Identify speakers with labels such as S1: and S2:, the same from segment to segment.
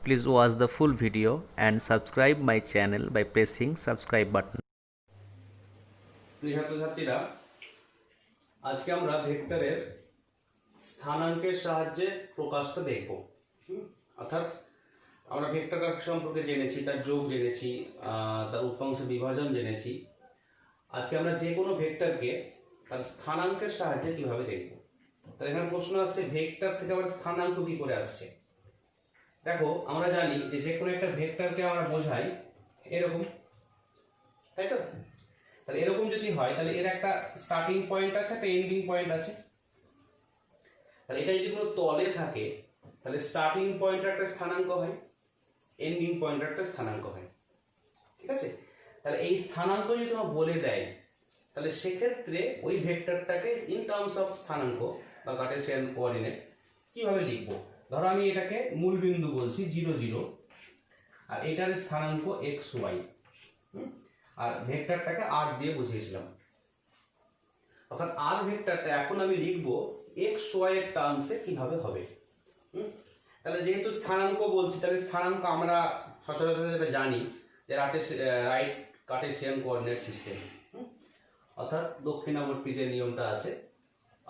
S1: Please watch the full video and subscribe my channel by pressing subscribe button.
S2: প্রিয় ছাত্রছাত্রীরা, আজকে আমরা ভেক্টরের স্থানাঙ্কের সাহায্যে প্রকাশটা দেখব। অর্থাৎ আমরা ভেক্টর সম্পর্কে জেনেছি, তার যোগ জেনেছি, তার উৎপাংশ বিভাজন জেনেছি। আজকে আমরা যে কোনো ভেক্টরকে তার স্থানাঙ্কের সাহায্যে কিভাবে দেখব। তাহলে এখানে প্রশ্ন আসছে, ভেক্টর থেকে আবার স্থানাঙ্ক কি করে আসছে। দেখো, আমরা জানি যে কোনো একটা ভেক্টরকে আমরা বোঝাই এরকম, তাই তো? তাহলে এরকম যদি হয় তাহলে এর একটা স্টার্টিং পয়েন্ট আছে, একটা এন্ডিং পয়েন্ট আছে। তাহলে এটা যদি কোনো তলে থাকে তাহলে স্টার্টিং পয়েন্টের একটা স্থানাঙ্ক হয়, এন্ডিং পয়েন্টের একটা স্থানাঙ্ক হয়, ঠিক আছে? তাহলে এই স্থানাঙ্ক যদি তোমার বলে দেয় তাহলে সেক্ষেত্রে ওই ভেক্টরটাকে ইন টার্মস অফ স্থানাঙ্ক বা কার্টেসিয়ান কোঅর্ডিনেট কিভাবে লিখবো। ধরো আমি এটাকে মূল বিন্দু বলছি 0 0, আর এটার স্থানাঙ্ক এক্স ওয়াই, আর ভেক্টরটাকে আর দিয়ে বুঝিয়েছিলাম। অর্থাৎ আর ভেক্টরটা এখন আমি লিখবো এক্স ওয়াই এর টার্মসে কিভাবে হবে। তাহলে যেহেতু স্থানাঙ্ক বলছি, তাহলে স্থানাঙ্ক আমরা সচরাচর যেটা জানি যে রাইট কার্টেসিয়ান কোঅর্ডিনেট সিস্টেম, অর্থাৎ দক্ষিণাবর্তী যে নিয়মটা আছে,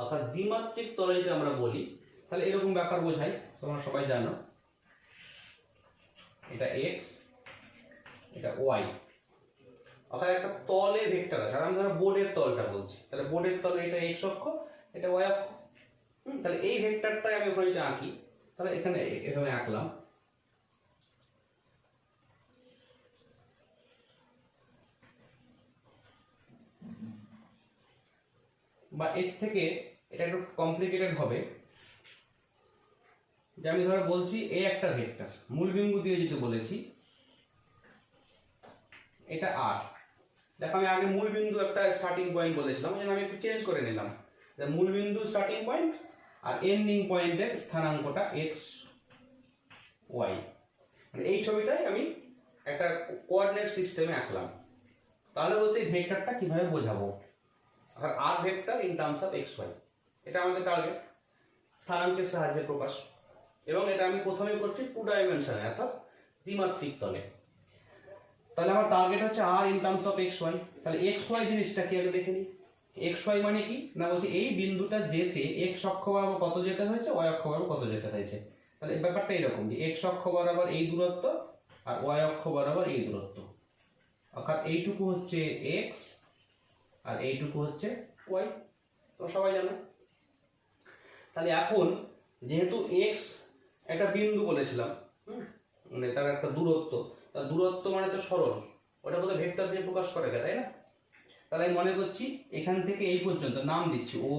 S2: অর্থাৎ দ্বিমাত্রিক তলে যদি আমরা বলি তাহলে এরকম ব্যাপার বোঝাই, তোমরা সবাই জানো। এটা এক্স, এটা ওয়াই, অর্থাৎ একটা তলে ভেক্টর আছে। আমি ধরো বোর্ডের তলটা বলছি, তাহলে বোর্ডের তলে এটা এক্স অক্ষ, এটা ওয়াই অক্ষ। তাহলে এই ভেক্টরটাই আমি ওখানে যদি আঁকি তাহলে এখানে এভাবে আঁকলাম। বা এর থেকে এটা একটু কমপ্লিকেটেড হবে, যে আমি ধরো বলছি এ একটা ভেক্টর, মূল বিন্দু দিয়ে যেতে বলেছি, এটা আর। দেখো, আমি আগে মূল বিন্দু একটা স্টার্টিং পয়েন্ট বলেছিলাম, আমি একটু চেঞ্জ করে নিলাম, যে মূল বিন্দু স্টার্টিং পয়েন্ট আর এন্ডিং পয়েন্টের স্থানাঙ্কটা এক্স ওয়াই। মানে এই ছবিটাই আমি একটা কোঅর্ডিনেট সিস্টেমে আঁকলাম। তাহলে বলছি এই ভেক্টরটা কিভাবে বোঝাবো, R vector in terms of X Y, এটা আমাদের টার্গেট, স্থানাঙ্কের সাহায্যে প্রকাশ। এবং এটা আমি প্রথমে করছি 2 ডাইমেনশনে, অর্থাৎ দ্বিমাত্রিক তলে। তাহলে আমার টার্গেট হচ্ছে R in terms of X Y. তাহলে এক্স ওয়াই জিনিসটা কি আগে দেখে নিই। এক্স ওয়াই মানে কি না, বলছি এই বিন্দুটা যেতে এক্স অক্ষ বরাবর কত যেতে হয়েছে, ওয়াই অক্ষ বরাবর কত যেতে হয়েছে। তাহলে এই ব্যাপারটা এরকম যে এক্স অক্ষ বরাবর এই দূরত্ব আর ওয়াই অক্ষ বরাবর এই দূরত্ব, অর্থাৎ এইটুকু হচ্ছে এক্স আর এইটুকু হচ্ছে ওয়াই, তো সবাই জানো। তাহলে এখন যেহেতু এক্স একটা বিন্দু বলেছিলাম, মানে তার একটা দূরত্ব, তার দূরত্ব মানে তো সরল, ওটা বোধহয় ভেক্টর দিয়ে প্রকাশ করে, তাই না? তাহলে আমি মনে করছি এখান থেকে এই পর্যন্ত নাম দিচ্ছি ও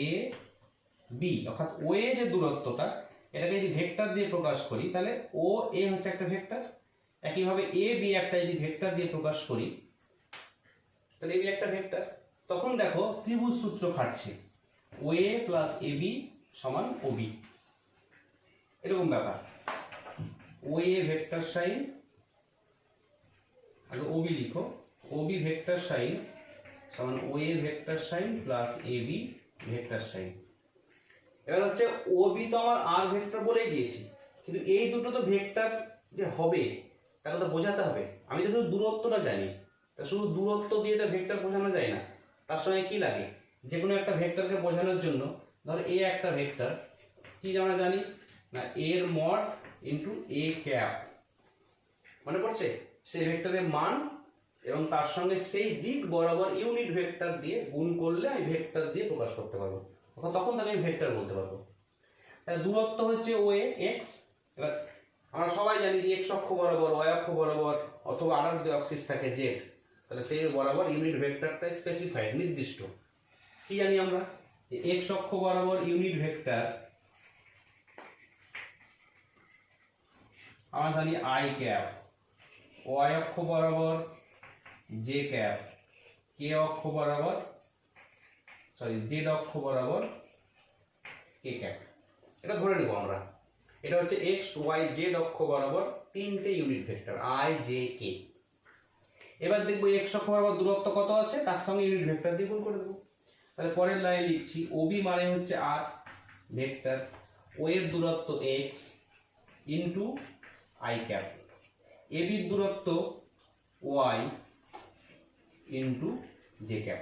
S2: এ বি, অর্থাৎ ও এ যে দূরত্বটা, এটাকে যদি ভেক্টর দিয়ে প্রকাশ করি তাহলে ও এ হচ্ছে একটা ভেক্টর। একইভাবে এ বি একটা যদি ভেক্টর দিয়ে প্রকাশ করি তাহলে এ বি একটা ভেক্টর। তখন দেখো ত্রিভুজ সূত্র খাটছে, ও এ প্লাস এ বি সমান ও বি, এরকম ব্যাপার। ও এ ভেক্টর সাইন, আগে ও বি লিখো, ও বি ভেক্টর সাইন সমান O A vector sign plus A B vector sign. এবার হচ্ছে ও বি তো আমার আর ভেক্টর বলেই দিয়েছি, কিন্তু এই দুটো তো ভেক্টর যে হবে তাকে তো বোঝাতে হবে। আমি তো শুধু দূরত্বটা জানি, তা শুধু দূরত্ব দিয়ে তো ভেক্টর বোঝানো যায় না, তার সঙ্গে কি লাগে, যে কোনো একটা ভেক্টরকে বোঝানোর জন্য ধর এ একটা ভেক্টর, কি আমরা জানি না, এর মড ইন্টু এ ক্যাপ, মনে পড়ছে? সেই ভেক্টরের মান এবং তার সঙ্গে সেই দিক বরাবর ইউনিট ভেক্টর দিয়ে গুণ করলে আমি ভেক্টর দিয়ে প্রকাশ করতে পারবো, তখন তাকে আমি ভেক্টর বলতে পারবো। তাহলে দূরত্ব হচ্ছে ও এ এক্স। এবার আমরা সবাই জানি যে এক্স অক্ষ বরাবর, ওয়াই অক্ষ বরাবর, অথবা আরেক যে অক্সিস থাকে জেড, তাহলে সেই বরাবর ইউনিট ভেক্টরটা স্পেসিফাইড, নির্দিষ্ট। কি জানি আমরা, এক্স অক্ষ বরাবর ইউনিট ভেক্টর আমরা জানি আই ক্যাপ, ওয়াই অক্ষ বরাবর জে ক্যাপ, কে অক্ষ বরাবর জেড অক্ষ বরাবর কে ক্যাপ। এটা ধরে নেব আমরা, এটা হচ্ছে এক্স ওয়াই জেড অক্ষ বরাবর তিনটে unit vector I J K. এবার দেখবো এক্স অক্ষ বরাবর দূরত্ব কত আছে, তার সঙ্গে ইউনিট ভেক্টর দিয়ে গুণ করে দেবো। তাহলে পরের লাইনে লিখছি ও বি মানে হচ্ছে আর ভেক্টর, ও এর দূরত্ব এক্স, ইন্টু আই ক্যাপ, এবির দূরত্ব ওয়াই ইন্টু জে ক্যাপ।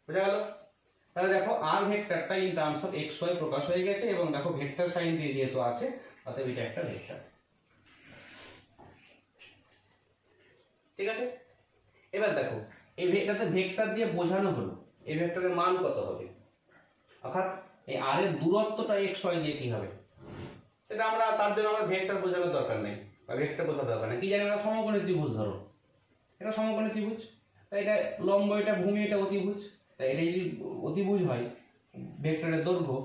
S2: বুঝা গেল? তাহলে দেখো আর ভেক্টরটা in terms of X Y প্রকাশ হয়ে গেছে, এবং দেখো ভেক্টর সাইন দিয়ে যেহেতু আছে অতএব এটা একটা ভেক্টর। ঠিক আছে, এবার দেখো এই ভেক্টরটা ভেক্টর দিয়ে বোঝানো হলো, এই ভেক্টরের মান কত হবে, অর্থাৎ এই আর এর দূরত্বটা এক্স ওয়াই দিয়ে কি হবে সেটা আমরা, তার জন্য আমরা ভেক্টর বোঝানোর দরকার নেই বা ভেক্টর বোঝানোর দরকার নেই। কি জানি আমরা সমকোণী ত্রিভুজ ধরো, এটা সমকোণী ত্রিভুজ, তাই এটা লম্ব, এটা ভূমি, এটা অতিভুজ, তাই এটা যদি অতিভুজ হয় ভেক্টরের দৈর্ঘ্য,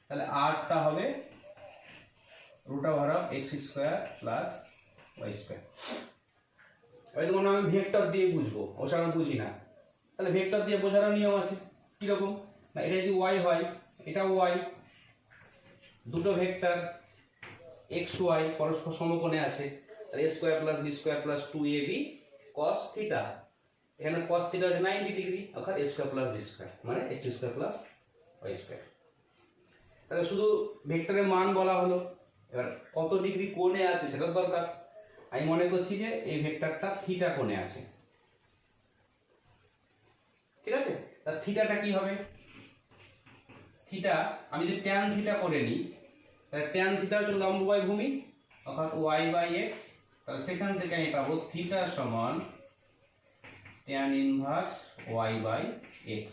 S2: তাহলে আরটা হবে √(x² + y²). হয়তো মনে হয় আমি ভেক্টর দিয়ে বুঝবো, ওসব আমি বুঝি না, তাহলে ভেক্টর দিয়ে বোঝানোর নিয়ম আছে। কিরকম না, এটা যদি ওয়াই হয়, এটা ওয়াই, দুটো ভেক্টর এক্স ওয়াই পরস্পর সমকোণে আছে, তাহলে a² + b² + 2ab cos θ, এখানে cos θ হচ্ছে 90 ডিগ্রি, অর্থাৎ a² + b² মানে x² + y²। তাহলে শুধু ভেক্টরের মান বলা হলো, এবার কত ডিগ্রি কোণে আছে সেটার দরকার। আমি মনে করছি যে এই ভেক্টরটা থিটা কোণে আছে, ঠিক আছে, তাহলে থিটাটা কি হবে, থিটা আমি যদি ট্যান থিটা করে নিই, তাহলে ট্যান থিটা হচ্ছে লম্ব বাই ভূমি, অর্থাৎ y/x, তাহলে সেখান থেকে আমি পাবো থিটা সমান ট্যান ইনভার্স y/x।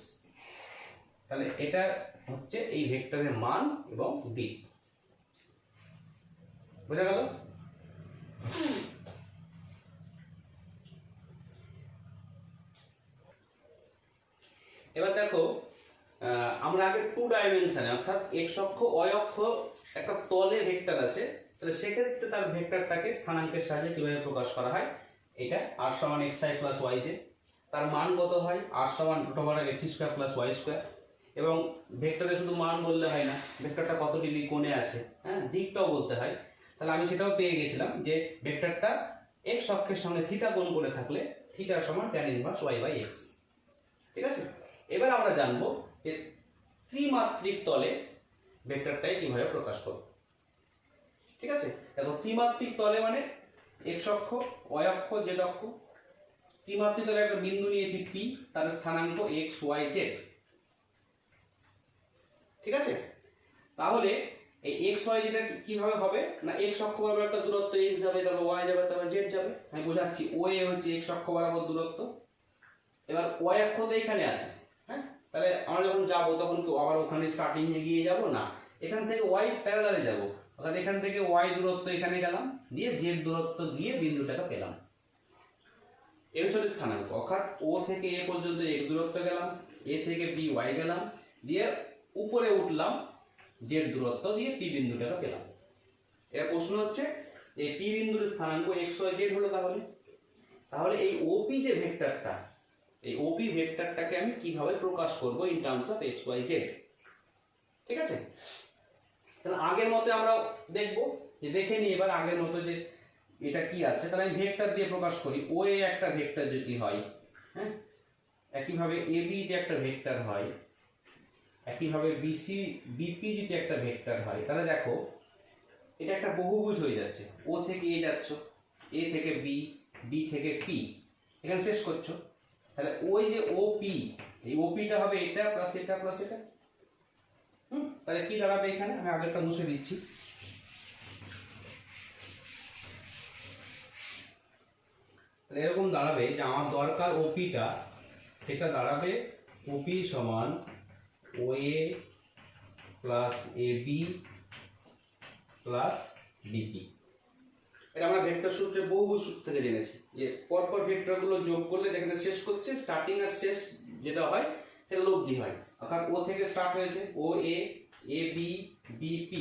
S2: তাহলে এটা হচ্ছে এই ভেক্টরের মান এবং দিক। বোঝা গেল? এবার দেখো আমরা আগে 2 ডাইমেনশনে অর্থাৎ এক্স অক্ষ ওয়াই অক্ষ একটা তলে ভেক্টর আছে, তাহলে সেক্ষেত্রে তার ভেক্টরটাকে স্থানাঙ্কের সাহায্যে কিভাবে প্রকাশ করা হয়, এটা r সমান xi + yj, তার মান কত হয় r সমান √(x² + y²), এবং ভেক্টরে শুধু মান বললে হয় না, ভেক্টরটা কত ডিগ্রি কোণে আছে, হ্যাঁ দিকটাও বলতে হয়। তাহলে আমি সেটাও পেয়ে গেছিলাম যে ভেক্টরটা এক্স অক্ষের সঙ্গে থিটা কোণ করে থাকলে থিটা সমান ট্যান ইনভার্স y/x। ঠিক আছে, এবার আমরা জানবো যে ত্রিমাত্রিক তলে ভেক্টরটাকে কিভাবে প্রকাশ করব। ঠিক আছে, দেখো ত্রিমাত্রিক তলে মানে এক্স অক্ষ, ওয়াই অক্ষ, জেড অক্ষ, ত্রিমাত্রিক তলে একটা বিন্দু নিয়েছি P, তার স্থানাঙ্ক x y z। ঠিক আছে, তাহলে এই x y z কিভাবে হবে না, x অক্ষ বরাবর একটা দূরত্ব x যাবে, তারপর y যাবে, তারপর z যাবে। আমি বোঝাচ্ছি, OA হচ্ছে x অক্ষ বরাবর দূরত্ব, এবার y অক্ষ তো এখানে আছে, হ্যাঁ, তাহলে আমরা যখন যাব তখন কি আবার ওখানে স্টার্টিং এ গিয়ে যাব না, এখান থেকে y প্যারালালে যাব, অর্থাৎ এখান থেকে y দূরত্ব এখানে গেলাম, দিয়ে z দূরত্ব দিয়ে বিন্দুটাকে পেলাম। এর হচ্ছে স্থানাঙ্ক, অর্থাৎ O থেকে A পর্যন্ত x দূরত্ব গেলাম, A থেকে B y গেলাম, দিয়ে উপরে উঠলাম z দূরত্ব দিয়ে P বিন্দুটাকে পেলাম। এর প্রশ্ন হচ্ছে এই P বিন্দুর স্থানাঙ্ক x y z হলো, তাহলে এই OP যে ভেক্টরটা, এই OP ভেক্টরটাকে আমি কিভাবে প্রকাশ করব in terms of x y z। ঠিক আছে, তাহলে আগের মতো আমরা দেখব, যে দেখে নিই এবার আগের মতো যে এটা কি আছে, তাহলে আমি ভেক্টর দিয়ে প্রকাশ করি। OA একটা ভেক্টর যদি হয়, হ্যাঁ, একইভাবে AB যে একটা ভেক্টর হয়, একইভাবে BP যদি একটা ভেক্টর হয়, তাহলে দেখো এটা একটা বহুভুজ হয়ে যাচ্ছে। O থেকে A যাচ্ছ, A থেকে B, B থেকে P, এখানে শেষ করছো, তাহলে ওই যে OP, এই OPটা হবে এটা প্লাস এটা প্লাস এটা। তাহলে কি দাঁড়াবে এখানে, আমি আগেরটা মুছে দিচ্ছি। এরকম দাঁড়াবে যে আমার দরকার OPটা, সেটা দাঁড়াবে OP সমান OA plus AB plus BP। এটা আমরা ভেক্টর সূত্রে বহু সূত্র থেকে জেনেছি যে পরপর ভেক্টরগুলো যোগ করলে যেখানে শেষ করছে, স্টার্টিং আর শেষ যেটা হয় সেটা লব্ধি হয়, অর্থাৎ O থেকে স্টার্ট হয়েছে, OA, AB, BP,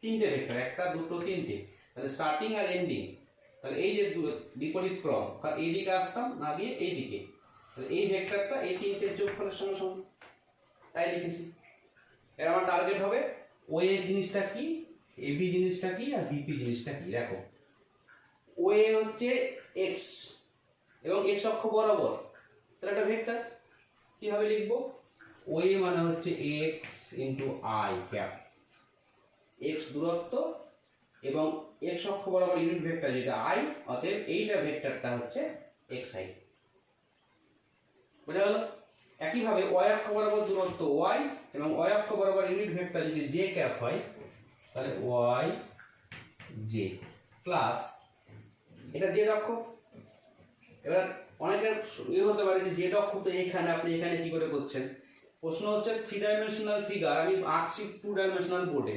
S2: তিনটে ভেক্টর, একটা দুটো তিনটে, তাহলে স্টার্টিং আর এন্ডিং, তাহলে এই যে বিপরীত ক্রম, অর্থাৎ এই দিকে আসতাম না গিয়ে এই দিকে, তাহলে এই ভেক্টরটা এই তিনটের যোগফলের সঙ্গে সমান, তাই লিখেছি। এর আমার টার্গেট হবে OA জিনিসটা কি, AB জিনিসটা কি, আর BP জিনিসটা কি। দেখো OA হচ্ছে x এবং x অক্ষ বরাবর, তাহলে একটা ভেক্টর কিভাবে লিখবো, OA মানে হচ্ছে x × i ক্যাপ, x দূরত্ব এবং x অক্ষ বরাবর ইউনিট ভেক্টর যেটা i, অতএব এইটা ভেক্টরটা হচ্ছে xi। বুঝা গেল? একইভাবে y অক্ষ বরাবর দূরত্ব y এবং y অক্ষ বরাবর ইউনিট ভেক্টর যদি j ক্যাপ হয় তাহলে y j প্লাস এটা z অক্ষ। এবার অনেকের হতে পারে যে z অক্ষ তো এখানে, আপনি এখানে কি করে করছেন? প্রশ্ন হচ্ছে 3 ডাইমেনশনাল ফিগার আমি আঁকছি 2 ডাইমেনশনাল বোর্ডে,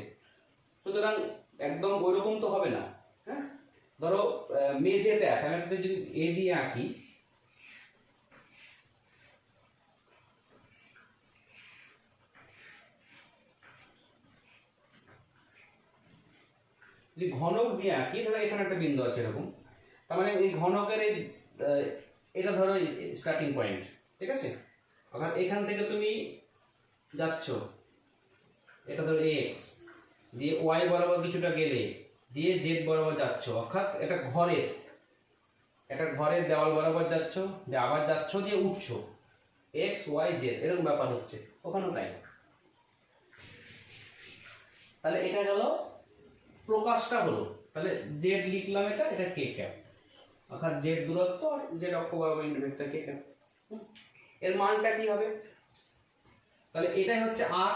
S2: সুতরাং একদম ওইরকম তো হবে না। হ্যাঁ, ধরো মেঝেতে আছে, আমি একটা যদি এ দিয়ে আঁকি, যদি ঘনক দিয়ে আঁকি, ধরো এখানে একটা বিন্দু আছে এরকম, তার মানে এই ঘনকের এই এটা ধরো স্টার্টিং পয়েন্ট, ঠিক আছে? অর্থাৎ এখান থেকে তুমি যাচ্ছ, এটা ধরো এক্স দিয়ে ওয়াই বরাবর কিছুটা গেলে দিয়ে জেড বরাবর যাচ্ছ, অর্থাৎ এটা ঘরের দেওয়াল বরাবর যাচ্ছ, দিয়ে আবার যাচ্ছ, দিয়ে উঠছো, এক্স ওয়াই জেড এরকম ব্যাপার হচ্ছে, ওখানেও তাই। তাহলে এটা গেল প্রকাশটা হলো, তাহলে জেড লিখলাম, এটা কে ক্যাপ, অর্থাৎ জেড দূরত্ব আর জেড অক্ষ বরাবর ইউনিট ভেক্টর কে ক্যাপ। এর মানটা কি হবে? তাহলে এটাই হচ্ছে আর,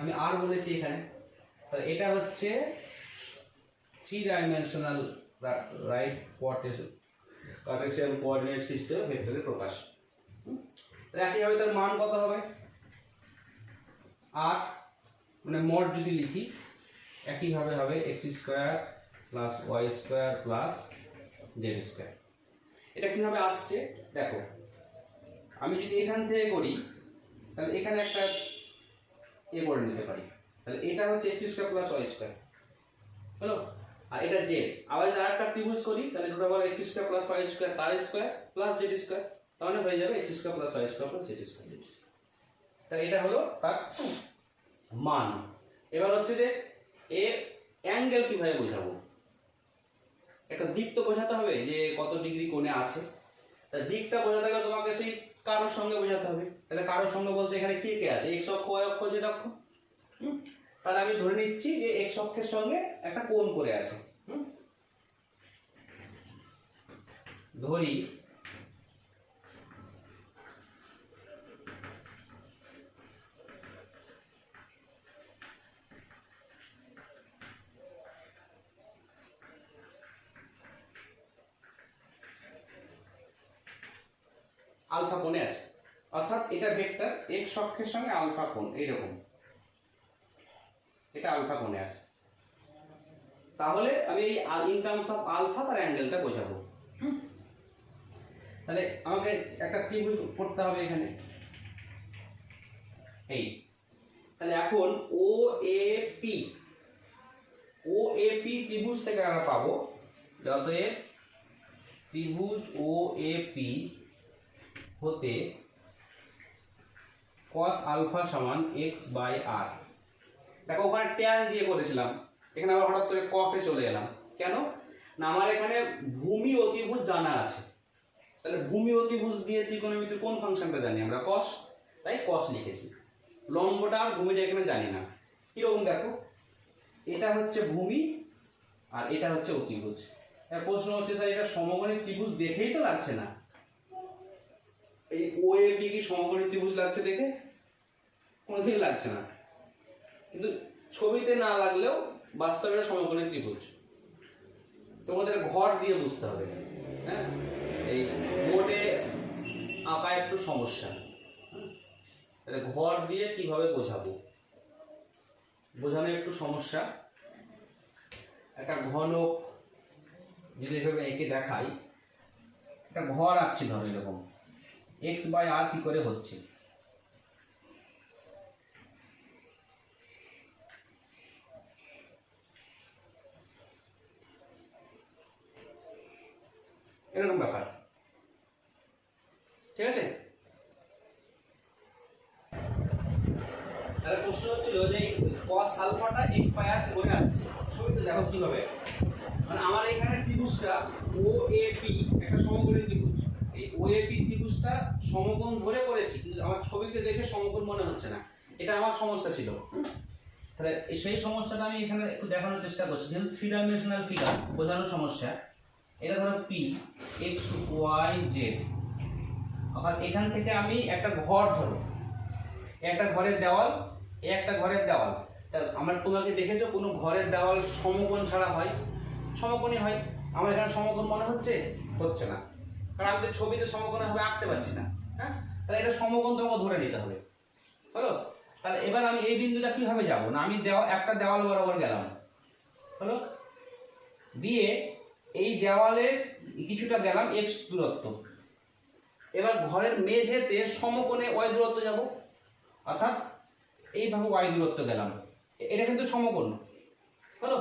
S2: আমি আর বলেছি এখানে, তাহলে এটা হচ্ছে 3 dimensional right Cartesian coordinate system ভেক্টরের প্রকাশ। তাহলে একইভাবে তার মান কত হবে? আর মানে মড যদি লিখি একইভাবে হবে x² plus y² plus z²। এটা কিভাবে আসছে দেখো, আমি যদি এখান থেকে করি তাহলে এখানে একটা এ করে নিতে পারি, তাহলে এটা হচ্ছে x² প্লাস y² হলো, আর এটা z। আবার যদি আরেকটা ত্রিভুজ করি তাহলে দুটো বল x² প্লাস y² তার স্কয়ার প্লাস z², তাহলে হয়ে যাবে x² plus y² plus z²। তাহলে এটা হলো তার মান। এবার হচ্ছে যে এর অ্যাঙ্গেল কিভাবে বোঝাবো? একটা দিক তো বোঝাতে হবে যে কত ডিগ্রি কোণে আছে, তা দিকটা বোঝাতে গেলে তোমাকে সেই কারোর সঙ্গে বোঝাতে হবে। তাহলে কারোর সঙ্গে বলতে এখানে কে কে আছে? x অক্ষ, y অক্ষ, z অক্ষ। তাহলে আমি ধরে নিচ্ছি যে x অক্ষের সঙ্গে একটা কোণ করে আছে, ধরি আলফা কোণে আছে, অর্থাৎ এটা ভেক্টর x অক্ষের সঙ্গে আলফা কোণ এইরকম, এটা আলফা কোণে আছে। তাহলে আমি এই ইন টার্মস অফ আলফা তার অ্যাঙ্গেলটা বোঝাবো। তাহলে আমাকে একটা ত্রিভুজ করতে হবে এখানে, এই তাহলে এখন ও এ পি ত্রিভুজ থেকে আমরা পাবো, অতএব ত্রিভুজ ও এ পি হতে cos আলফা সমান x/r। দেখো ওখানে ট্যান দিয়ে করেছিলাম, এখানে আবার হঠাৎ করে cos-এ চলে এলাম কেন না? আমার এখানে ভূমি অতিভুজ জানা আছে, তাহলে ভূমি অতিভুজ দিয়ে ত্রিকোণমিতির কোন ফাংশনটা জানি আমরা? cos, তাই cos লিখেছি। লম্বটা আর ভূমিটা এখানে জানি না। কিরকম দেখো, এটা হচ্ছে ভূমি আর এটা হচ্ছে অতিভুজ। এর প্রশ্ন হচ্ছে স্যার এটা সমকোণী ত্রিভুজ দেখেই তো লাগছে না, এই ও এ পি কি সমকোণী ত্রিভুজ লাগছে দেখে? কোনোদিনই লাগছে না, কিন্তু ছবিতে না লাগলেও বাস্তবে এটা সমকোণী ত্রিভুজ। তোমাদের ঘর দিয়ে বুঝতে হবে, হ্যাঁ, এই বোর্ডে আঁকা একটু সমস্যা, তাহলে ঘর দিয়ে কিভাবে বোঝাবো, বোঝানো একটু সমস্যা। একটা ঘনক যদি এভাবে এঁকে দেখাই, একটা ঘর আঁকছি ধরো এরকম, x/r কি করে হচ্ছে, এরকম ব্যাপার, ঠিক আছে? তাহলে প্রশ্ন হচ্ছিল যে cos আলফাটা x/r কি করে আসছে, ছবিতে দেখো কিভাবে। মানে আমার এখানে ত্রিভুজটা ও এ পি একটা সমকোণী ত্রিভুজ, এই ও এ পি ত্রিভুজটা সমকোণ ধরে করেছি, কিন্তু আমার ছবিতে দেখে সমকোণ মনে হচ্ছে না, এটা আমার সমস্যা ছিল। তাহলে সেই সমস্যাটা আমি এখানে একটু দেখানোর চেষ্টা করছি, যেহেতু থ্রি ডাইমেনশনাল ফিগার বোঝানোর সমস্যা। এটা ধরো পি এক্স ওয়াই জেড, অর্থাৎ এখান থেকে আমি একটা ঘর ধরো, একটা ঘরের দেওয়াল, একটা ঘরের দেওয়াল। তা আমরা তোমাকে দেখেছো কোনো ঘরের দেওয়াল সমকোণ ছাড়া হয়? সমকোণই হয়। আমার এখানে সমকোণ মনে হচ্ছে? হচ্ছে না, কারণ আমি তো ছবিতে সমকোণে হবে আঁকতে পারছি না। হ্যাঁ, তাহলে এটা সমকোণ তোমাকে ধরে নিতে হবে। হলো? তাহলে এবার আমি এই বিন্দুটা কিভাবে যাব? না আমি একটা দেওয়াল বরাবর গেলাম, হলো, দিয়ে এই দেওয়ালে কিছুটা গেলাম এক্স দূরত্ব। এবার ঘরের মেঝেতে সমকোণে ওয়াই দূরত্ব যাব, অর্থাৎ এইভাবে ওয়াই দূরত্ব গেলাম। এটা কিন্তু সমকোণ, হলো।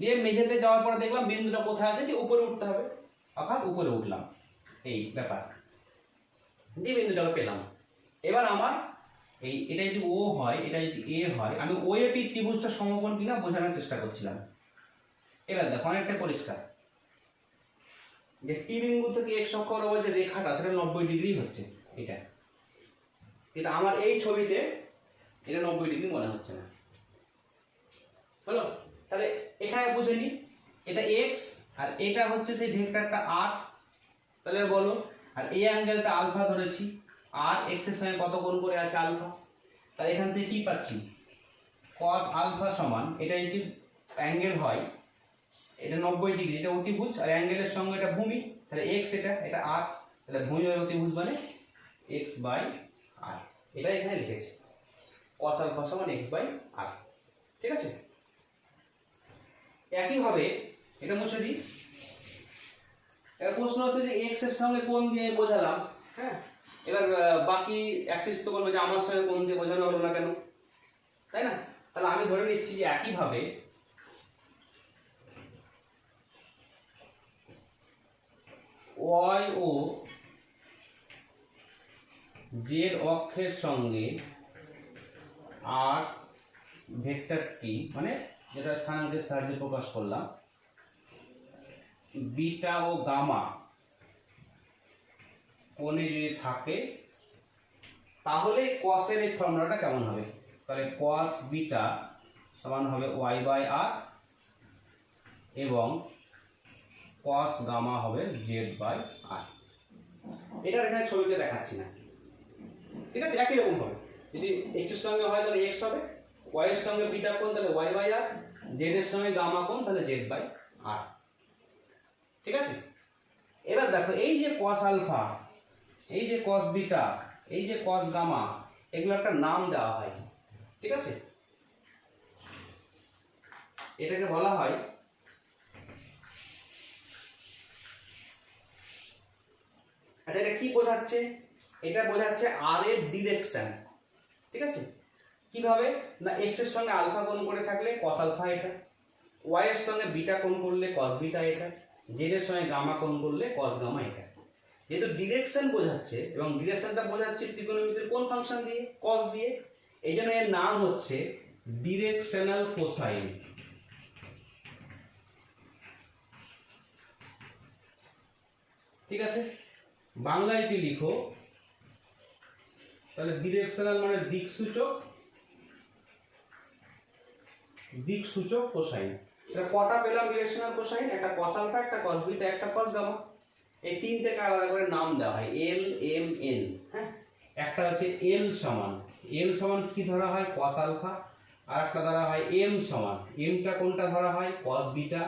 S2: দিয়ে মেঝেতে যাওয়ার পরে দেখলাম বিন্দুটা কোথায় আছে, কি উপরে উঠতে হবে, অর্থাৎ উপরে উঠলাম, এই ব্যাপার। দিয়ে বিন্দুটাকে পেলাম। এবার আমার এটা যদি ও হয়, এটা যদি এ হয়, আমি ও এ পি ত্রিভুজটা সমকোণ কিনা বোঝানোর চেষ্টা করছিলাম। এবার দেখো অনেকটা পরিষ্কার যে টি বিন্দু থেকে এক্স অক্ষ বরাবর যে রেখাটা সেটা 90 ডিগ্রি হচ্ছে এটা, কিন্তু আমার এই ছবিতে এটা 90 ডিগ্রি মনে হচ্ছে না। হলো? তাহলে এখানে বুঝে নি, এটা এক্স আর এটা হচ্ছে সেই ভেক্টরটা আর। তাহলে বলো, আর এই অ্যাঙ্গেলটা আলফা ধরেছি, আর এক্স এর সঙ্গে কত কোণ করে আছে আলফা। তাহলে এখান থেকে কি পাচ্ছি? cos আলফা সমান, এটা যদি অ্যাঙ্গেল হয় এটা 90 ডিগ্রি, এটা অতিভুজ, আর অ্যাঙ্গেলের সঙ্গে এটা ভূমি, তাহলে এক্স, এটা আর, তাহলে ভূমি আর অতিভুজ মানে এক্স বাই আর। এটা এখানে লিখেছি cos আলফা সমান এক্স বাই আর। ঠিক আছে? একইভাবে এটা মুছে দিই। এবার প্রশ্ন হচ্ছে যে এক্স এর সঙ্গে কোণ দিয়ে বোঝালাম, হ্যাঁ, এবার বাকি অ্যাক্সিস তো বলবে যে আমার সঙ্গে কোণ দিয়ে বোঝানো হলো না কেন, তাই না? তাহলে আমি ধরে নিচ্ছি যে একইভাবে ওয়াই ও জেড অক্ষের সঙ্গে আর ভেক্টরটি, মানে যেটা স্থানাঙ্কের সাহায্যে প্রকাশ করলাম, বিটা ও গামা কোণে যদি থাকে, তাহলে cos এর এই ফর্মুলাটা কেমন হবে? তাহলে cos বিটা সমান হবে ওয়াই বাই আর, এবং cos গামা হবে জেড বাই আর। এটা এখানে ছবিতে দেখাচ্ছি না, ঠিক আছে? একই রকম হবে, যদি এক্স এর সঙ্গে হয় তাহলে এক্স হবে, ওয়াই এর সঙ্গে বিটা কোণ তাহলে ওয়াই বাই আর, জেড এর সঙ্গে গামা কোণ তাহলে জেড বাই আর। ঠিক আছে? এবার দেখো এই যে cos আলফা, এই যে cos বিটা, এই যে cos গামা, এগুলো একটা নাম দেওয়া হয়। ঠিক আছে? এটাকে বলা হয় আচ্ছা, এটা কি বোঝাচ্ছে? এটা বোঝাচ্ছে আর এর ডিরেকশন। ঠিক আছে? কিভাবে? না এক্স এর সঙ্গে আলফা কোণ করে থাকলে cos আলফা এটা, ওয়াই এর সঙ্গে বিটা কোণ করলে cos বিটা এটা, জেড এর সঙ্গে গামা কোণ করলে cos গামা এটা। যেহেতু ডিরেকশন বোঝাচ্ছে, এবং ডিরেকশনটা বোঝাচ্ছে ত্রিকোণমিতির কোন ফাংশন দিয়ে? cos দিয়ে। এই জন্য এর নাম হচ্ছে ডিরেকশনাল কোসাইন। ঠিক আছে? বাংলায় কি লিখো? তাহলে ডিরেকশনাল মানে দিকসূচক, দিকসূচক কোসাইন। এটা কটা পেলাম ডিরেকশনাল কোসাইন? একটা cos আলফা, একটা cos বিটা, একটা cos গামা। এই তিনটাকে আলাদা করে নাম দেওয়া হয় এল এম এন। হ্যাঁ, একটা হচ্ছে এল সমান, এল সমান কি ধরা হয়? cos alpha. আর একটা ধরা হয় এম সমান, এমটা কোনটা ধরা হয়? cos beta.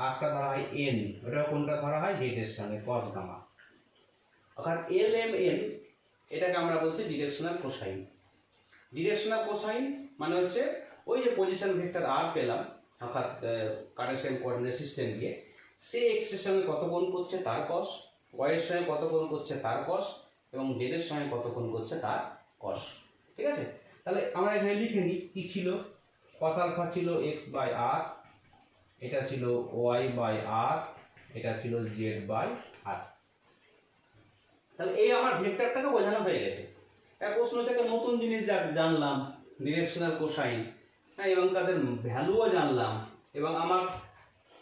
S2: আর একটা ধরা হয় এন, ওটা কোনটা ধরা হয়? জেড এর সঙ্গে cos গামা। অর্থাৎ এল এম এন, এটাকে আমরা বলছি ডিরেকশনাল কোসাইন। ডিরেকশনাল কোসাইন মানে হচ্ছে ওই যে পজিশন ভেক্টর আর পেলাম, অর্থাৎ কার্টেসিয়ান কোঅর্ডিনেট সিস্টেম দিয়ে, সে এক্স এর সঙ্গে কত কোণ করছে তার cos, ওয়াই এর সঙ্গে কত কোণ করছে তার cos, এবং জেড এর সঙ্গে কত কোণ করছে তার cos। ঠিক আছে? তাহলে আমরা এখানে লিখে নিই কি ছিল। cos আলফা ছিল এক্স বাই আর, এটা ছিল ওয়াই বাই আর, এটা ছিল জেড বাই আর। তাহলে এই আমার ভেক্টরটাকে বোঝানো হয়ে গেছে। এক প্রশ্ন হচ্ছে একটা নতুন জিনিস জানলাম, ডিরেকশনাল কোসাইন, হ্যাঁ, এবং তাদের ভ্যালুও জানলাম, এবং আমার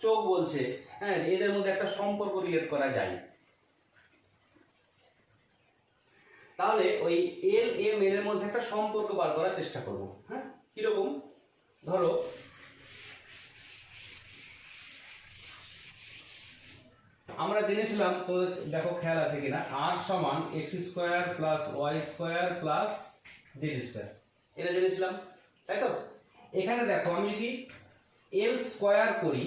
S2: চোখ বলছে হ্যাঁ এদের মধ্যে একটা সম্পর্ক রিলেট করা যায়। তাহলে ওই এল এম এর মধ্যে একটা সম্পর্ক বার করার চেষ্টা করব। হ্যাঁ, কিরকম? ধরো আমরা জেনেছিলাম, তো দেখো খেয়াল আছে কিনা, r সমান x square plus y square plus z square, এটা জেনেছিলাম, তাই তো? এখানে দেখো আমি যদি l স্কয়ার করি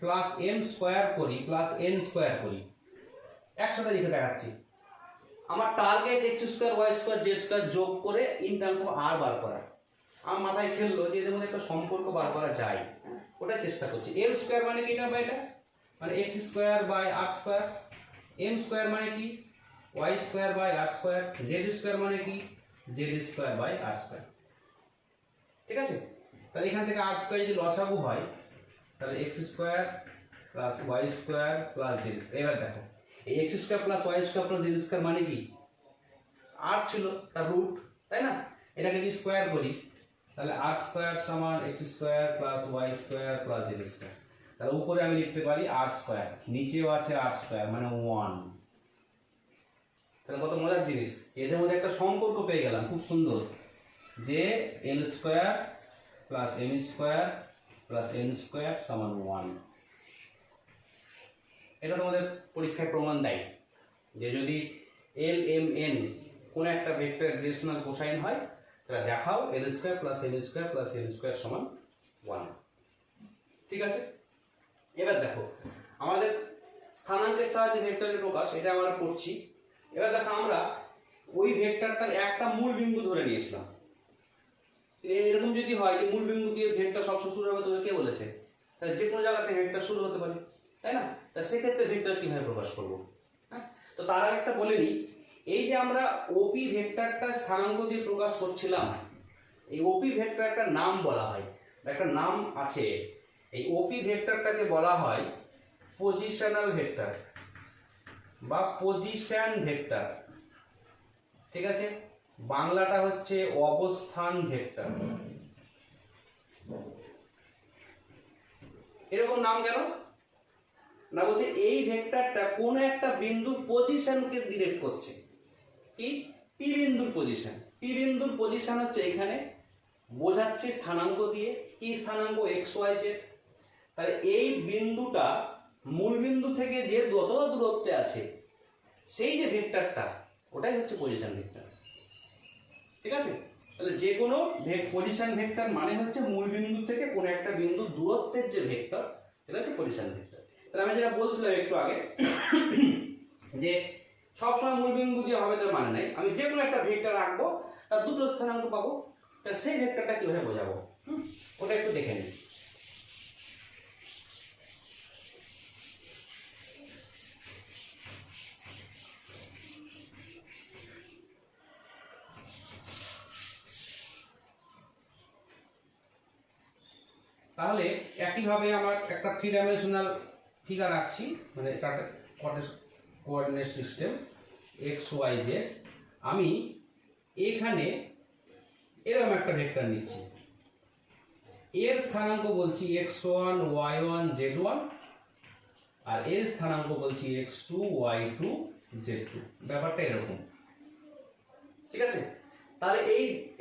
S2: প্লাস m স্কয়ার করি প্লাস n স্কয়ার করি, একসাথে লিখে দেখাচ্ছি। আমার target x square y square z square যোগ করে ইন টার্মস অফ r বার করা। আমার মাথায় খেললো যে এদের মধ্যে একটা সম্পর্ক বার করা যায়, ওটাই চেষ্টা করছি। l স্কয়ার মানে কি, এটা বা এটা মানে x square by r square, m square মানে কি y square by r square, z square মানে কি z square by r square. ঠিক আছে, তাহলে এখান থেকে r স্কয়ার যদি লসাগু হয় তাহলে x square plus y square plus z square. এবার দেখো এই x square plus y square plus z square মানে কি, r ছিল তার রুট, তাই না? এটাকে যদি স্কয়ার করি তাহলে r স্কয়ার সমান x square plus y square plus z square. তাহলে উপরে আমি লিখতে পারি r স্কয়ার, নিচেও আছে r স্কয়ার মানে 1। তাহলে কত মজার জিনিস, এদের মধ্যে একটা সম্পর্ক পেয়ে গেলাম খুব সুন্দর, যে l square plus m square plus n square সমান 1। এটা তোমাদের পরীক্ষায় প্রমাণ দেয় যে যদি l m n কোন একটা ভেক্টর রেশনাল কোসাইন হয় তাহলে দেখাও l square plus m square plus n square সমান 1। ঠিক আছে, এবার দেখো আমাদের স্থানাঙ্কের সাহায্যে ভেক্টরের প্রকাশ, এটা আমরা পড়ছি। এবার দেখো আমরা ওই ভেক্টরটার একটা মূল বিন্দু ধরে নিয়েছিলাম। এরকম যদি হয় যে মূল বিন্দু দিয়ে ভেক্টর সবসময় শুরু হবে, তোকে কে বলেছে? তাহলে যে কোনো জায়গা থেকে ভেক্টর শুরু হতে পারে, তাই না? তা সেক্ষেত্রে ভেক্টর কিভাবে প্রকাশ করব? হ্যাঁ, তো তার আগে একটা বলে নিই, এই যে আমরা ওপি ভেক্টরটা স্থানাঙ্ক দিয়ে প্রকাশ করছিলাম, এই ওপি ভেক্টরটার নাম বলা হয়, একটা নাম আছে। এই ওপি ভেক্টরটাকে বলা হয় পজিশনাল ভেক্টর বা পজিশন ভেক্টর। ঠিক আছে, বাংলাটা হচ্ছে অবস্থান ভেক্টর। এরকম নাম কেন না, বলছে এই ভেক্টরটা কোন একটা বিন্দুর পজিশনকে ডিরেক্ট করছে। কি? পি বিন্দুর পজিশন। পি বিন্দুর পজিশন হচ্ছে এখানে, বোঝাচ্ছে স্থানাঙ্ক দিয়ে। কি স্থানাঙ্ক? X Y Z. তাহলে এই বিন্দুটা মূল বিন্দু থেকে যে যত দূরত্বে আছে সেই যে ভেক্টরটা, ওটাই হচ্ছে পজিশন ভেক্টর। ঠিক আছে, তাহলে যে কোনো পজিশন ভেক্টর মানে হচ্ছে মূল বিন্দু থেকে কোনো একটা বিন্দু দূরত্বের যে ভেক্টর, এটা হচ্ছে পজিশন ভেক্টর। তাহলে আমি যেটা বলছিলাম একটু আগে যে সবসময় মূল বিন্দু দিয়ে হবে তার মানে নাই, আমি যে কোনো একটা ভেক্টর রাখবো, তার দুটো স্থানাঙ্ক পাবো, তাহলে সেই ভেক্টরটা কিভাবে বোঝাবো ওটা একটু দেখে নিই। তাহলে একইভাবে আমার একটা 3 ডাইমেনশনাল ফিগার আঁকছি, মানে coordinate system X Y Z. আমি এখানে এরকম একটা ভেক্টর নিচ্ছি, এর স্থানাঙ্ক বলছি x1 y1 z1, আর এর স্থানাঙ্ক বলছি x2 y2 z2। ব্যাপারটা এরকম। ঠিক আছে, তাহলে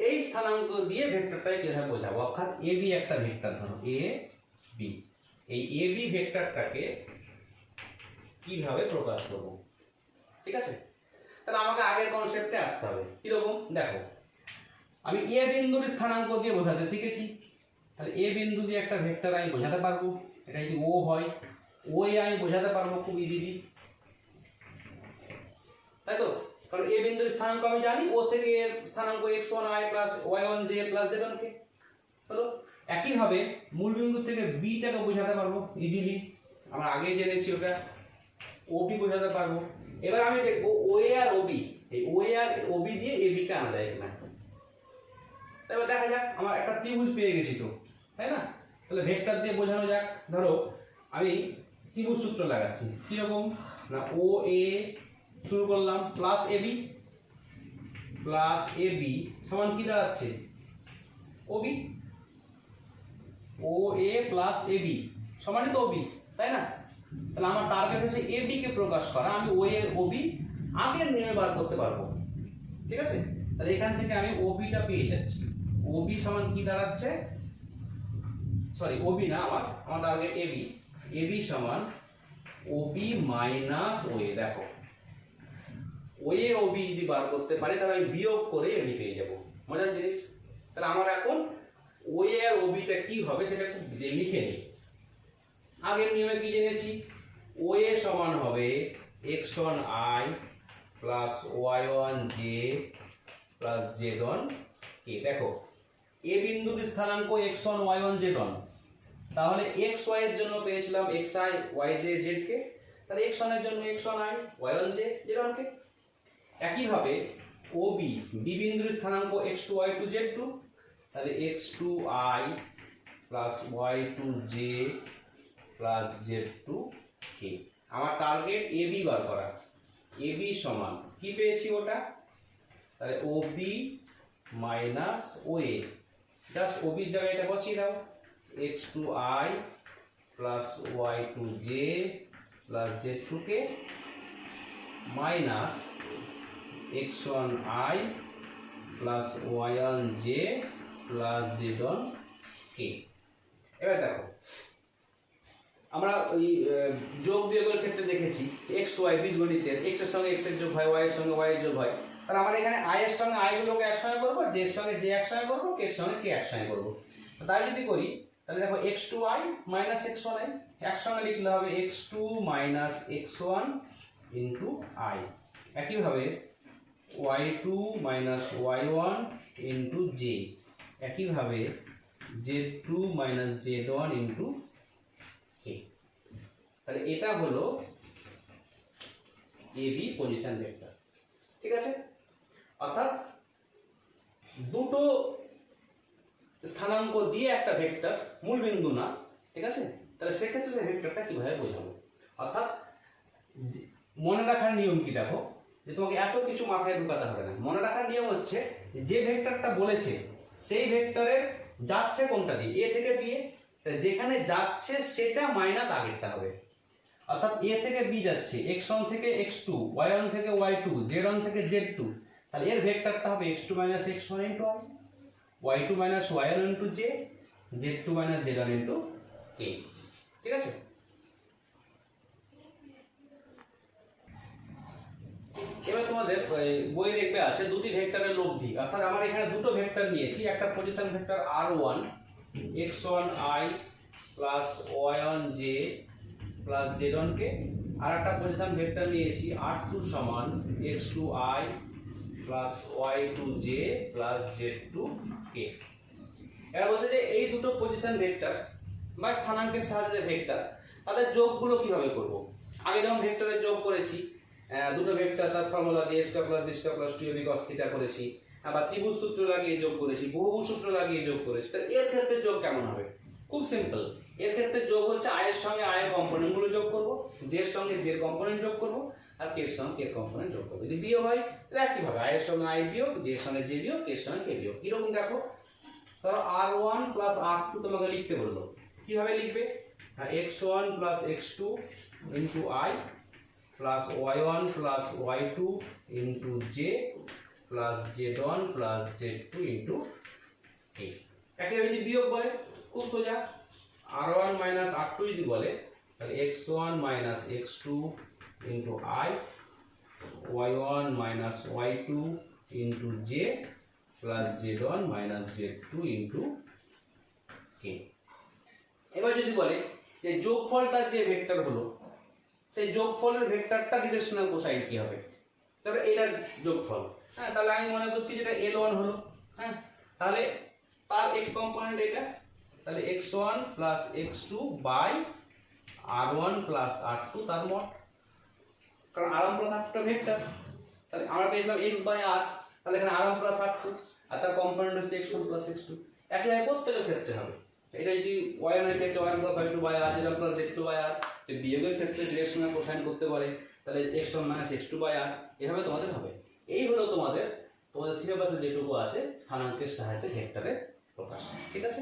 S2: এই স্থানাঙ্ক দিয়ে ভেক্টরটাকে কিভাবে বোঝাবো? অর্থাৎ এ বি একটা ভেক্টর, ধরো এ বি, এই এ বি ভেক্টরটাকে কিভাবে প্রকাশ করব? ঠিক আছে, তাহলে আমাকে আগের কনসেপ্টে আসতে হবে। কিরকম? দেখো, আমি এ বিন্দুর স্থানাঙ্ক দিয়ে বোঝাতে শিখেছি, তাহলে এ বিন্দু দিয়ে একটা ভেক্টর আমি বোঝাতে পারবো। এটা যদি ও হয়, ও আমি বোঝাতে পারবো খুব ইজিলি, তাই তো? কারণ এ বিন্দুর স্থানাঙ্ক আমি জানি, ও থেকে এর স্থানাঙ্ক x1 y plus y1 j plus z1 k হলো। একইভাবে মূল বিন্দু থেকে বিটাকে বোঝাতে পারবো ইজিলি, আমরা আগে জেনেছি ওটা। ওবি বোঝাতে পারবো। এবার আমি দেখবো ওএ আর ওবি, এই ওএ আর ওবি দিয়ে এবি কে আনা যায় কিনা। এবার দেখা যাক, আমার একটা ত্রিভুজ পেয়ে গেছি তো, তাই না? তাহলে ভেক্টর দিয়ে বোঝানো যাক। ধরো আমি ত্রিভুজ সূত্র লাগাচ্ছি, কিরকম না, ও এ শুরু করলাম প্লাস এবি সমান কি দাঁড়াচ্ছে? ওবি। ও এ প্লাস এবি সমানই তো ওবি, তাই না? তাহলে আমার টার্গেট হচ্ছে এবি কে প্রকাশ করা। আমি ও এ ওবি আগের নিয়মে বার করতে পারবো। ঠিক আছে, তাহলে এখান থেকে আমি ওবিটা পেয়ে যাচ্ছি। ওবি সমান কি দাঁড়াচ্ছে? সরি ওবি না, আমার টার্গেট এবি, এবি সমান ওবি মাইনাস ওএ। দেখো ওএ ওবি যদি বার করতে পারি তাহলে আমি বিয়োগ করে এবি পেয়ে যাব, মজার জিনিস। তাহলে আমার এখন ওএ আর ওবিটা কি হবে সেটা একটু লিখে নিই। আগের নিয়মে কি জেনেছি, ওএ সমান হবে x1 i plus y1 j plus z1 k। দেখো এ বিন্দুর স্থানাঙ্ক x1 y1 z1, তাহলে xy এর জন্য পেয়েছিলাম xi yj zk, তাহলে x1 এর জন্য x1 i y1 j z1 k। একইভাবে OB বি বিন্দুর স্থানাঙ্ক x2 y2 z2, তাহলে x2 i plus y2 j plus z2 k। আমার টার্গেট AB বার করা, AB সমান কি পেয়েছি ওটা, তাহলে OB minus OA, just OB এর জায়গায় এটা বসিয়ে দাও, x2 i plus y2 j plus z2 k minus x1 i plus y1 j plus z1 k। এবার দেখো আমরা ওই যোগ বিয়োগের ক্ষেত্রে দেখেছি x y বীজগণিতের x এর সঙ্গে x এর যোগ হয়, y এর সঙ্গে y এর যোগ হয়। তাহলে আমরা এখানে i এর সঙ্গে i গুলোকে একসঙ্গে করবো, j এর সঙ্গে j একসঙ্গে করবো, k এর সঙ্গে k একসঙ্গে করবো। তাই যদি করি তাহলে দেখো x2i মাইনাস x1i একসঙ্গে লিখলে হবে x2 minus x1 into i। একইভাবে y2 minus y1 into j, একইভাবে z2 minus z1 into k। তাহলে এটা হলো AB পজিশন ভেক্টর, ঠিক আছে। অর্থাৎ দুটো স্থানাঙ্ক দিয়ে একটা ভেক্টর, মূল বিন্দু না, ঠিক আছে। তাহলে সেক্ষেত্রে সেই ভেক্টরটা কিভাবে বোঝাবো, অর্থাৎ মনে রাখার নিয়ম কি, দেখো যে তোমাকে এত কিছু মাথায় ঢুকাতে হবে না। মনে রাখার নিয়ম হচ্ছে যে ভেক্টরটা বলেছে সেই ভেক্টরের যাচ্ছে কোনটা দিয়ে, এ থেকে বি এ, যেখানে যাচ্ছে সেটা মাইনাস আগেরটা হবে। অর্থাৎ এ থেকে বি যাচ্ছে, x1 থেকে x2, y1 থেকে y2, z1 থেকে z2, তাহলে এর ভেক্টরটা হবে x2 minus x1 into i, y2 minus y1 into j, z2 minus z1 into k, ঠিক আছে। এবার তোমাদের বই দেখবে আছে দুটি ভেক্টরের লব্ধি, অর্থাৎ আমার এখানে দুটো ভেক্টর নিয়েছি, একটা position vector r1 x1 i plus y1 j plus z1 k, আর একটা পজিশন ভেক্টর নিয়েছি r2 সমান x2 i plus y2 j plus z2 k। এরা বলছে যে এই দুটো পজিশন ভেক্টর বা স্থানাঙ্কের সাহায্যে ভেক্টর, তাদের যোগগুলো কিভাবে করব। আগে যেমন ভেক্টরের যোগ করেছি, দুটো ভেক্টর তার ফর্মুলা দিয়ে square plus B square plus 2ab cos θ করেছি, আবার ত্রিভুজ সূত্র লাগিয়ে যোগ করেছি, বহুভুজ সূত্র লাগিয়ে যোগ করেছি। তাহলে এর ক্ষেত্রে যোগ কেমন হবে, খুব সিম্পল। এর ক্ষেত্রে যোগ হচ্ছে i এর সঙ্গে i এর কম্পোনেন্ট গুলো যোগ করব, j এর সঙ্গে j এর কম্পোনেন্ট যোগ করব, আর k এর সঙ্গে k এর কম্পোনেন্ট যোগ করব। যদি বিয়োগ হয় তাহলে একইভাবে i এর সঙ্গে i বিয়োগ, j এর সঙ্গে j বিয়োগ, k এর সঙ্গে k বিয়োগ। কিরকম দেখো, ধরো r1 প্লাস r2 তোমাকে লিখতে বললো, কিভাবে লিখবে, x1 plus x2 into i plus y1 plus y2 into j plus z1 plus z2 into k। একইভাবে যদি বিয়োগ বলে খুব সোজা, r1 মাইনাস r2 যদি বলে তাহলে x1 minus x2 into i, y1 minus y2 into j plus z1 minus z2 into k। এবার যদি বলে যে যোগফলটার যে ভেক্টর হলো সেই যোগফলের ভেক্টরটা ডিরেকশনাল কোসাইন কি হবে, তাহলে এটার যোগফল, হ্যাঁ, তাহলে আমি মনে করছি যেটা L1 হলো, হ্যাঁ, তাহলে তার x কম্পোনেন্ট এটা, তাহলে x1 plus x2 by r1 plus r2 তার মড, কারণ r1 প্লাস r2 ভেক্টর, তাহলে আমরা পেয়েছিলাম x বাই r, তাহলে এখানে r1 প্লাস r2 আর তার কম্পোনেন্ট হচ্ছে x1 প্লাস x2। একইভাবে প্রত্যেকের ক্ষেত্রে হবে, এটা যদি y1 এর ক্ষেত্রে y1 plus y2 by r, z1 plus z2 by r, তো বিয়োগের ক্ষেত্রে ডিরেকশনাল কোসাইন করতে পারে, তাহলে x1 minus x2 by r, এভাবে তোমাদের হবে। এই হলো তোমাদের সিলেবাসে যেটুকু আছে স্থানাঙ্কের সাহায্যে ভেক্টরের প্রকাশ, ঠিক আছে।